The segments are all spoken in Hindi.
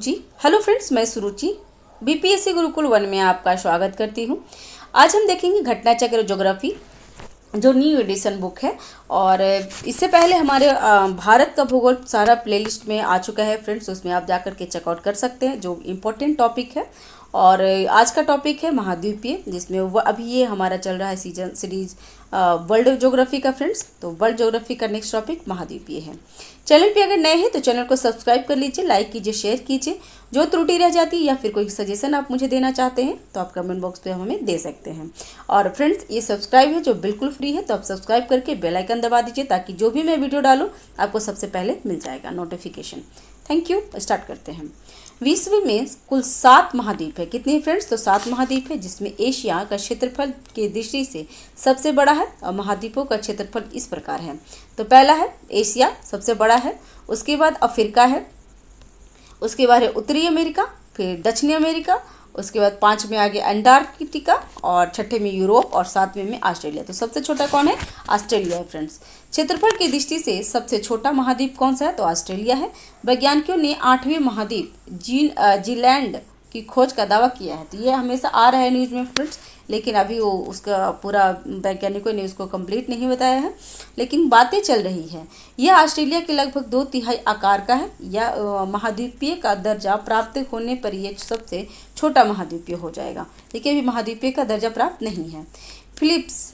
सुरुचि। हेलो फ्रेंड्स, मैं सुरुचि बीपीएससी गुरुकुल 1 में आपका स्वागत करती हूं। आज हम देखेंगे घटना चक्र ज्योग्राफी, जो न्यू एडिशन बुक है। और इससे पहले हमारे भारत का भूगोल सारा प्लेलिस्ट में आ चुका है फ्रेंड्स, उसमें आप जाकर के चेकआउट कर सकते हैं, जो इम्पोर्टेंट टॉपिक है। और आज का टॉपिक है महाद्वीपीय, जिसमें अभी ये हमारा चल रहा है सीरीज वर्ल्ड ज्योग्राफी का फ्रेंड्स। तो वर्ल्ड ज्योग्राफी का नेक्स्ट टॉपिक महाद्वीपीय है। चैनल पे अगर नए हैं तो चैनल को सब्सक्राइब कर लीजिए, लाइक कीजिए, शेयर कीजिए। जो त्रुटि रह जाती है या फिर कोई सजेशन आप मुझे देना चाहते हैं तो आप कमेंट बॉक्स पे हमें दे सकते हैं। और फ्रेंड्स, ये सब्सक्राइब है जो बिल्कुल फ्री है, तो आप सब्सक्राइब करके बेल आइकन दबा दीजिए, ताकि जो भी मैं वीडियो डालूँ आपको सबसे पहले मिल जाएगा नोटिफिकेशन। Thank you. स्टार्ट करते हैं। विश्व में कुल 7 महाद्वीप है। कितने फ्रेंड्स? तो 7 महाद्वीप है, जिसमें एशिया का क्षेत्रफल की दृष्टि से सबसे बड़ा है। और महाद्वीपों का क्षेत्रफल इस प्रकार है। तो पहला है एशिया, सबसे बड़ा है। उसके बाद अफ्रीका है, उसके बाद है उत्तरी अमेरिका, फिर दक्षिणी अमेरिका, उसके बाद 5 में आगे अंटार्कटिका, और 6ठे में यूरोप, और 7वें में ऑस्ट्रेलिया। तो सबसे छोटा कौन है? ऑस्ट्रेलिया है फ्रेंड्स। क्षेत्रफल की दृष्टि से सबसे छोटा महाद्वीप कौन सा है? तो ऑस्ट्रेलिया है। वैज्ञानिकों ने 8वें महाद्वीप जीलैंड की खोज का दावा किया है। तो ये हमेशा आ रहा है न्यूज में फ्रेंड्स, लेकिन अभी वो उसका पूरा वैज्ञानिकों ने उसको कंप्लीट नहीं बताया है, लेकिन बातें चल रही है। यह ऑस्ट्रेलिया के लगभग 2/3 आकार का है। यह महाद्वीपीय का दर्जा प्राप्त होने पर यह सबसे छोटा महाद्वीपीय हो जाएगा। ठीक है, अभी महाद्वीपीय का दर्जा प्राप्त नहीं है। फिलिप्स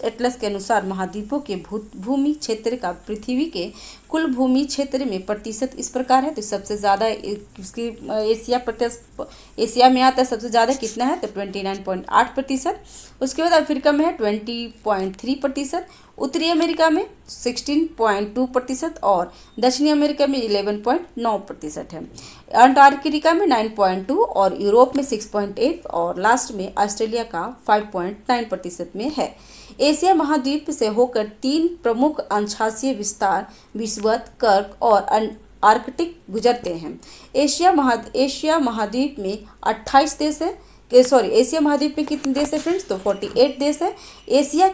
एटलस के अनुसार महाद्वीपों के भूमि क्षेत्र का पृथ्वी के कुल भूमि क्षेत्र में प्रतिशत इस प्रकार है। तो सबसे ज़्यादा इसकी एशिया में आता है, सबसे ज़्यादा कितना है? तो 29.8%। उसके बाद अफ्रीका में है 20.3%, उत्तरी अमेरिका में 16.2% और दक्षिणी अमेरिका में 11.9% है। अंटार्कटिका में 9.2 और यूरोप में 6.8 और लास्ट में ऑस्ट्रेलिया का 5.9% में है। एशिया महाद्वीप से होकर 3 प्रमुख अंशांशीय विस्तार विषुवत, कर्क और आर्कटिक गुजरते हैं। एशिया महाद्वीप में 28 देश है। एशिया महाद्वीप में कितने देश है फ्रेंड्स? तो 48 देश है। एशिया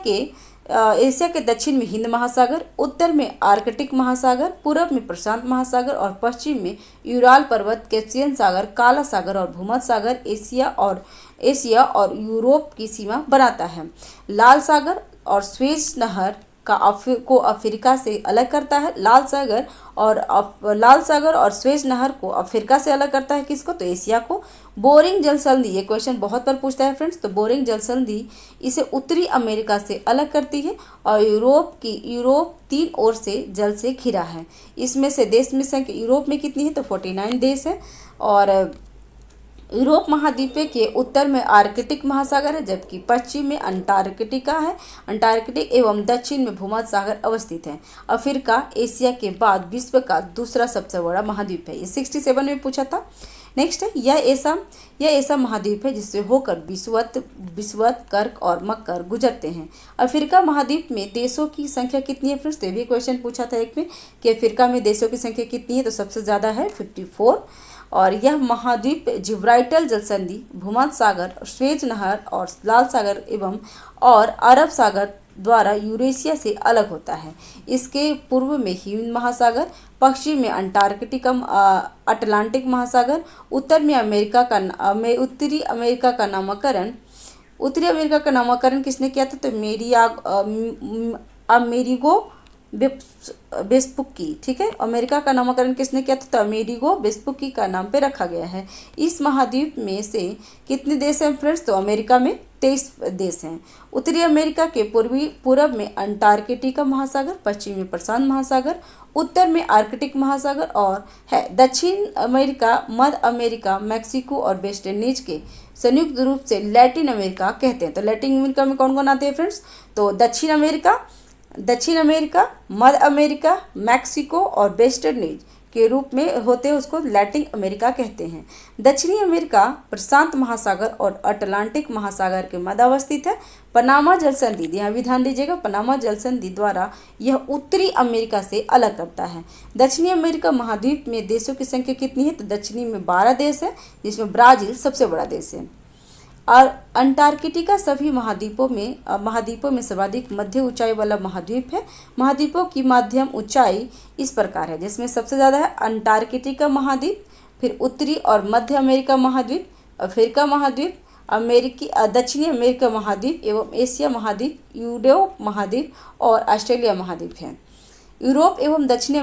के दक्षिण में हिंद महासागर, उत्तर में आर्कटिक महासागर, पूर्व में प्रशांत महासागर और पश्चिम में यूराल पर्वत, कैस्पियन सागर, काला सागर और भूमध्य सागर एशिया और यूरोप की सीमा बनाता है। लाल सागर और स्वेज नहर को अफ्रीका से अलग करता है। लाल सागर और स्वेज नहर को अफ्रीका से अलग करता है किसको? तो एशिया को। बोरिंग जल संधि, ये क्वेश्चन बहुत बार पूछता है फ्रेंड्स। तो बोरिंग जल संधि इसे उत्तरी अमेरिका से अलग करती है। और यूरोप 3 ओर से जल से घिरा है। इसमें से देश में संख्या यूरोप में कितनी है? तो 49 देश है। और यूरोप महाद्वीप के उत्तर में आर्कटिक महासागर है, जबकि पश्चिम में अंटार्कटिका है। अंटार्कटिक एवं दक्षिण में भूमध्य सागर अवस्थित है। अफ्रीका एशिया के बाद विश्व का दूसरा सबसे बड़ा महाद्वीप है। ये 67 में पूछा था। नेक्स्ट है, यह ऐसा महाद्वीप है जिससे होकर विषुवत, कर्क और मकर गुजरते हैं। अफ्रीका महाद्वीप में देशों की संख्या कितनी है फ्रेंड्स? तो भी क्वेश्चन पूछा था एक में कि अफ्रीका में देशों की संख्या कितनी है? तो सबसे ज़्यादा है 54। और यह महाद्वीप जिब्राल्टर जलसंधि, भूमध्य सागर, स्वेज नहर और लाल सागर और अरब सागर द्वारा यूरेशिया से अलग होता है। इसके पूर्व में हिंद महासागर, पश्चिम में अटलांटिक महासागर, उत्तरी अमेरिका का नामकरण किसने किया था? तो अमेरिगो वेस्पुक्की। ठीक है, अमेरिका का नामकरण किसने किया था? तो अमेरिगो वेस्पुक्की का नाम पे रखा गया है। इस महाद्वीप में से कितने देश हैं फ्रेंड्स? तो अमेरिका में 23 देश हैं। उत्तरी अमेरिका के पूर्व में अंटार्कटिका महासागर, पश्चिम में प्रशांत महासागर, उत्तर में आर्कटिक महासागर और है। दक्षिण अमेरिका, मध्य अमेरिका, मैक्सिको और वेस्ट इंडीज के संयुक्त रूप से लैटिन अमेरिका कहते हैं। तो लैटिन अमेरिका में कौन कौन आते हैं फ्रेंड्स? तो दक्षिण अमेरिका, मध्य अमेरिका, मैक्सिको और वेस्ट इंडीज के रूप में होते हैं, उसको लैटिन अमेरिका कहते हैं। दक्षिणी अमेरिका प्रशांत महासागर और अटलांटिक महासागर के मध्य अवस्थित है। पनामा जल संधि, यहाँ भी ध्यान दीजिएगा, पनामा जल संधि द्वारा यह उत्तरी अमेरिका से अलग करता है। दक्षिणी अमेरिका महाद्वीप में देशों की संख्या कितनी है? तो दक्षिणी में 12 देश है, जिसमें ब्राज़ील सबसे बड़ा देश है। और अंटार्कटिका सभी महाद्वीपों में सर्वाधिक मध्य ऊंचाई वाला महाद्वीप है। महाद्वीपों की मध्यम ऊंचाई इस प्रकार है, जिसमें सबसे ज़्यादा है अंटार्कटिका महाद्वीप, फिर उत्तरी और मध्य अमेरिका महाद्वीप, अफ्रीका महाद्वीप, दक्षिणी अमेरिका महाद्वीप एवं एशिया महाद्वीप, यूरोप महाद्वीप और ऑस्ट्रेलिया महाद्वीप है। यूरोप एवं दक्षिण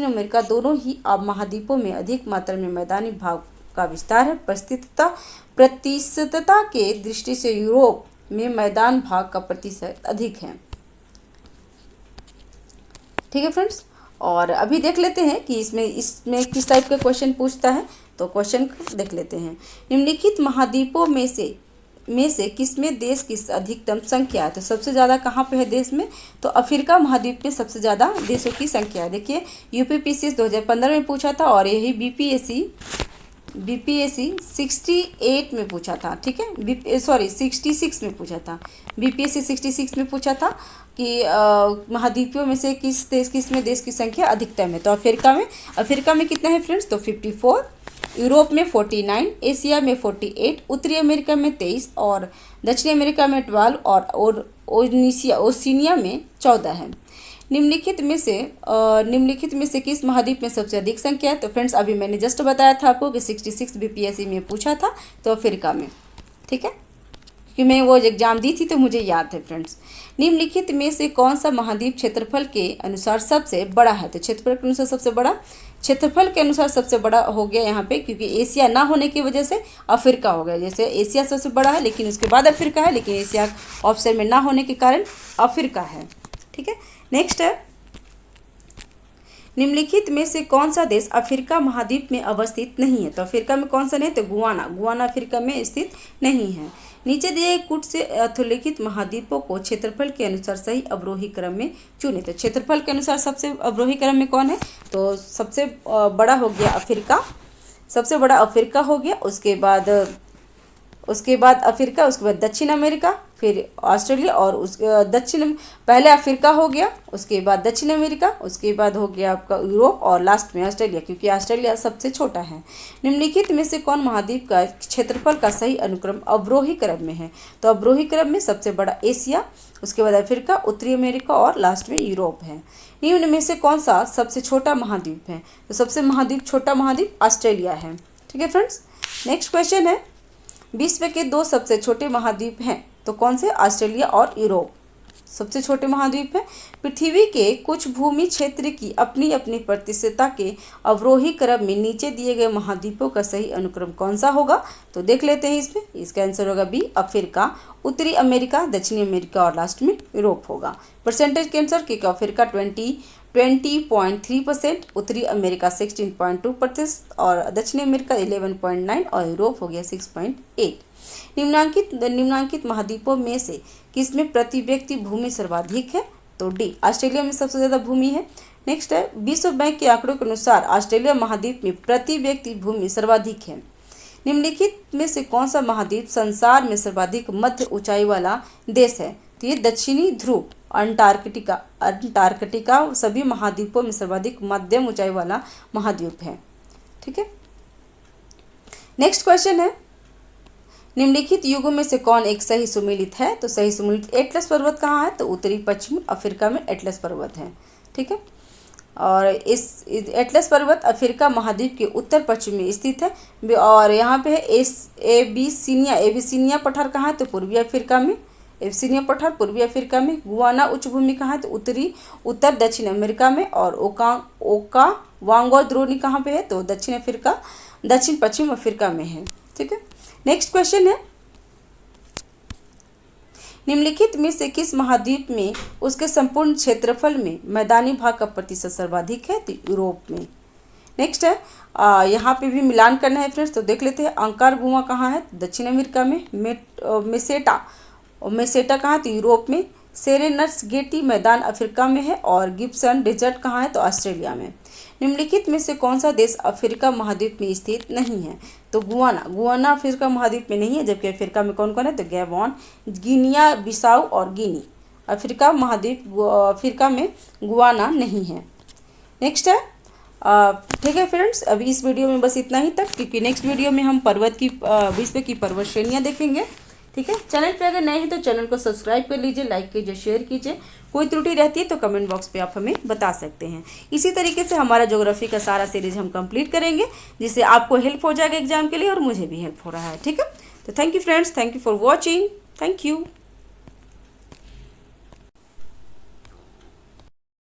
अमेरिका दोनों ही महाद्वीपों में अधिक मात्रा में मैदानी भाग का विस्तार है। प्रतिशतता के दृष्टि से यूरोप में मैदान भाग का प्रतिशत अधिक है। ठीक है फ्रेंड्स, और अभी देख लेते हैं कि इसमें किस टाइप का क्वेश्चन पूछता है। तो क्वेश्चन देख लेते हैं। निम्नलिखित महाद्वीपों में से किसमें देश की अधिकतम संख्या है? तो सबसे ज़्यादा कहाँ पे है देश में? तो अफ्रीका महाद्वीप में सबसे ज़्यादा देशों की संख्या है। देखिए यूपीपीसीएस 2015 में पूछा था और यही बीपीएससी 68 में पूछा था। ठीक है, 66 में पूछा था। बीपीएससी 66 में पूछा था कि महाद्वीपों में से किसमें देश की संख्या अधिकतम है? तो अफ्रीका में कितना है फ्रेंड्स? तो 54, यूरोप में 49, एशिया में 48, उत्तरी अमेरिका में 23 और दक्षिणी अमेरिका में 12 और ओशिनिया में 14 है। निम्नलिखित में से किस महाद्वीप में सबसे अधिक संख्या है? तो फ्रेंड्स अभी मैंने जस्ट बताया था आपको कि 66 बीपीएससी में पूछा था, तो अफ्रीका में। ठीक है, क्योंकि मैं वो एग्जाम दी थी तो मुझे याद है फ्रेंड्स। निम्नलिखित में से कौन सा महाद्वीप क्षेत्रफल के अनुसार सबसे बड़ा है? तो क्षेत्रफल के अनुसार सबसे बड़ा हो गया यहाँ पे, क्योंकि एशिया ना होने की वजह से अफ्रीका हो गया। जैसे एशिया सबसे बड़ा है लेकिन उसके बाद अफ्रीका है, लेकिन एशिया ऑप्शन में ना होने के कारण अफ्रीका है। ठीक है, नेक्स्ट है, निम्नलिखित में से कौन सा देश अफ्रीका महाद्वीप में अवस्थित नहीं है? तो अफ्रीका में कौन सा नहीं? तो गुआना अफ्रीका में स्थित नहीं है। नीचे दिए कुछ से अधोलिखित महाद्वीपों को क्षेत्रफल के अनुसार सही अवरोही क्रम में चुने। तो क्षेत्रफल के अनुसार सबसे अवरोही क्रम में कौन है? तो सबसे बड़ा हो गया अफ्रीका, सबसे बड़ा अफ्रीका हो गया। उसके बाद अफ्रीका, उसके बाद दक्षिण अमेरिका, फिर ऑस्ट्रेलिया और पहले अफ्रीका हो गया, उसके बाद दक्षिण अमेरिका, उसके बाद हो गया आपका यूरोप और लास्ट में ऑस्ट्रेलिया, क्योंकि ऑस्ट्रेलिया सबसे छोटा है। निम्नलिखित में से कौन महाद्वीप का क्षेत्रफल का सही अनुक्रम अवरोही क्रम में है? तो अवरोही क्रम में सबसे बड़ा एशिया, उसके बाद अफ्रीका, उत्तरी अमेरिका और लास्ट में यूरोप है। निम्न में से कौन सा सबसे छोटा महाद्वीप है? तो सबसे छोटा महाद्वीप ऑस्ट्रेलिया है। ठीक है फ्रेंड्स, नेक्स्ट क्वेश्चन है, विश्व के 2 सबसे छोटे महाद्वीप हैं, तो कौन से? ऑस्ट्रेलिया और यूरोप सबसे छोटे महाद्वीप हैं। पृथ्वी के कुछ भूमि क्षेत्र की अपनी अपनी प्रतिशतता के अवरोही क्रम में नीचे दिए गए महाद्वीपों का सही अनुक्रम कौन सा होगा? तो देख लेते हैं इसमें। इसका आंसर होगा बी, अफ्रीका, उत्तरी अमेरिका, दक्षिणी अमेरिका और लास्ट में यूरोप होगा। परसेंटेज के आंसर क्योंकि अफ्रीका 20.3%, उत्तरी अमेरिका 16.2% और दक्षिणी अमेरिका 11.9 और यूरोप हो गया 6.8। निम्नांकित महाद्वीपों में से किसमें प्रति व्यक्ति भूमि सर्वाधिक है? तो डी, ऑस्ट्रेलिया में सबसे ज़्यादा भूमि है। नेक्स्ट है, विश्व बैंक के आंकड़ों के अनुसार ऑस्ट्रेलिया महाद्वीप में प्रति व्यक्ति भूमि सर्वाधिक है। निम्नलिखित में से कौन सा महाद्वीप संसार में सर्वाधिक मध्य ऊंचाई वाला देश है? तो ये दक्षिणी ध्रुव अंटार्कटिका सभी महाद्वीपों में सर्वाधिक मध्यम ऊंचाई वाला महाद्वीप है। ठीक है, नेक्स्ट क्वेश्चन है, निम्नलिखित युगों में से कौन एक सही सुमेलित है? तो सही सुमेलित एटलस पर्वत कहाँ है? तो उत्तरी पश्चिम अफ्रीका में एटलस पर्वत है। ठीक है, और इस एटलस पर्वत अफ्रीका महाद्वीप के उत्तर पश्चिम में स्थित है। और यहाँ पे है एबिसिनिया पठार कहाँ है? तो पूर्वी अफ्रीका में। एबिसिनिया पठार पूर्वी अफ्रीका में। गुआना उच्च भूमि कहाँ है? तो उत्तर दक्षिण अमेरिका में। और ओकावांगो द्रोणी कहाँ पे है? तो दक्षिण पश्चिम अफ्रीका में है। ठीक है, नेक्स्ट क्वेश्चन है, निम्नलिखित में से किस महाद्वीप में उसके संपूर्ण क्षेत्रफल में मैदानी भाग का प्रतिशत सर्वाधिक है? तो यूरोप में। नेक्स्ट है, यहाँ पे भी मिलान करना है फ्रेंड्स, तो देख लेते हैं। अंकारगुआ कहाँ है? दक्षिण अमेरिका में। मेसेटा कहाँ है? तो यूरोप में। सेरेनगेटी मैदान अफ्रीका में है। और गिब्सन डेजर्ट कहाँ है? तो ऑस्ट्रेलिया में। निम्नलिखित में से कौन सा देश अफ्रीका महाद्वीप में स्थित नहीं है? तो गुआना अफ्रीका महाद्वीप में नहीं है, जबकि अफ्रीका में कौन कौन है? तो गैबॉन, गिनिया बिसाऊ और गिनी। अफ्रीका में गुआना नहीं है। नेक्स्ट है, ठीक है फ्रेंड्स, अभी इस वीडियो में बस इतना ही तक, क्योंकि नेक्स्ट वीडियो में हम पर्वत की विश्व की पर्वत श्रेणियाँ देखेंगे। ठीक है, चैनल पे अगर नए हैं तो चैनल को सब्सक्राइब कर लीजिए, लाइक कीजिए, शेयर कीजिए। कोई त्रुटि रहती है तो कमेंट बॉक्स पे आप हमें बता सकते हैं। इसी तरीके से हमारा ज्योग्राफी का सारा सीरीज हम कंप्लीट करेंगे, जिससे आपको हेल्प हो जाएगा एग्जाम के लिए और मुझे भी हेल्प हो रहा है। ठीक है, तो thank you friends, thank you for watching, thank you.